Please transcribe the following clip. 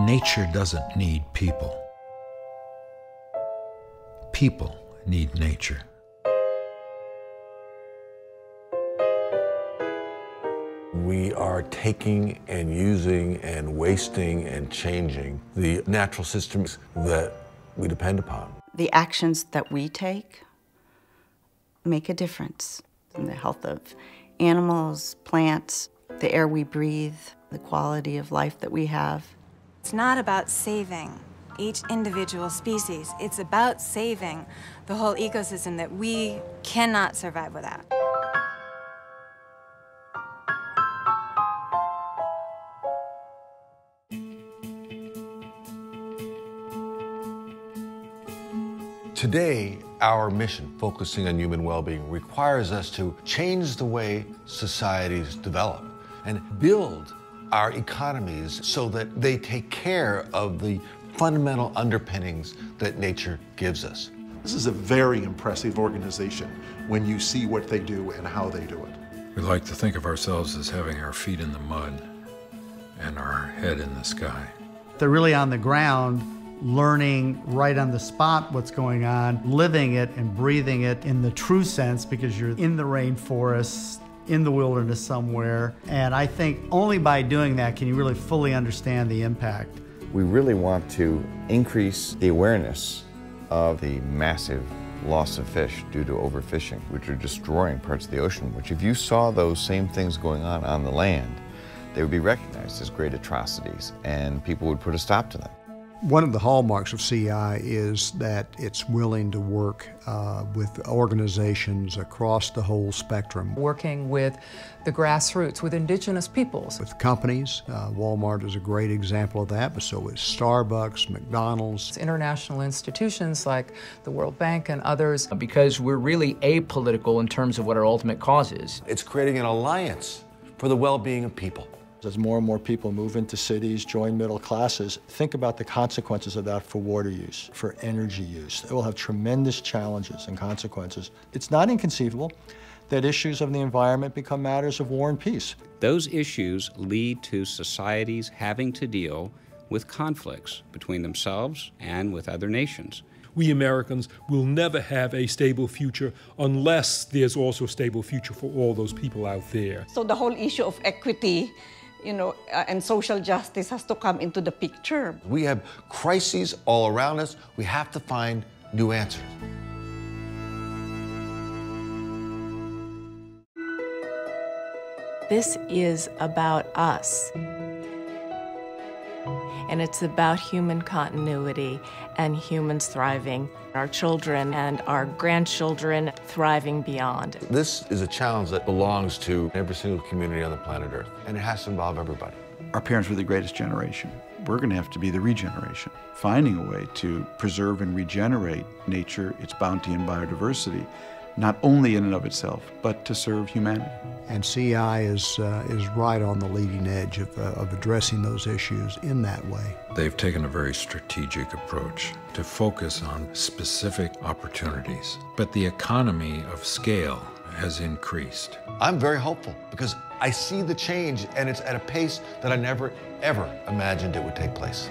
Nature doesn't need people. People need nature. We are taking and using and wasting and changing the natural systems that we depend upon. The actions that we take make a difference in the health of animals, plants, the air we breathe, the quality of life that we have. It's not about saving each individual species. It's about saving the whole ecosystem that we cannot survive without. Today, our mission, focusing on human well-being, requires us to change the way societies develop and build our economies so that they take care of the fundamental underpinnings that nature gives us. This is a very impressive organization when you see what they do and how they do it. We like to think of ourselves as having our feet in the mud and our head in the sky. They're really on the ground, learning right on the spot what's going on, living it and breathing it in the true sense, because you're in the rainforest, in the wilderness somewhere. And I think only by doing that can you really fully understand the impact. We really want to increase the awareness of the massive loss of fish due to overfishing, which are destroying parts of the ocean, which if you saw those same things going on the land, they would be recognized as great atrocities and people would put a stop to them. One of the hallmarks of CI is that it's willing to work with organizations across the whole spectrum. Working with the grassroots, with indigenous peoples. With companies, Walmart is a great example of that, but so is Starbucks, McDonald's. International institutions like the World Bank and others. Because we're really apolitical in terms of what our ultimate cause is. It's creating an alliance for the well-being of people. As more and more people move into cities, join middle classes, think about the consequences of that for water use, for energy use. It will have tremendous challenges and consequences. It's not inconceivable that issues of the environment become matters of war and peace. Those issues lead to societies having to deal with conflicts between themselves and with other nations. We Americans will never have a stable future unless there's also a stable future for all those people out there. So the whole issue of equity, and social justice has to come into the picture. We have crises all around us. We have to find new answers. This is about us. And it's about human continuity and humans thriving, our children and our grandchildren thriving beyond. This is a challenge that belongs to every single community on the planet Earth, and it has to involve everybody. Our parents were the greatest generation. We're going to have to be the regeneration, finding a way to preserve and regenerate nature, its bounty and biodiversity, not only in and of itself, but to serve humanity. And CI is right on the leading edge of addressing those issues in that way. They've taken a very strategic approach to focus on specific opportunities, but the economy of scale has increased. I'm very hopeful because I see the change and it's at a pace that I never, ever imagined it would take place.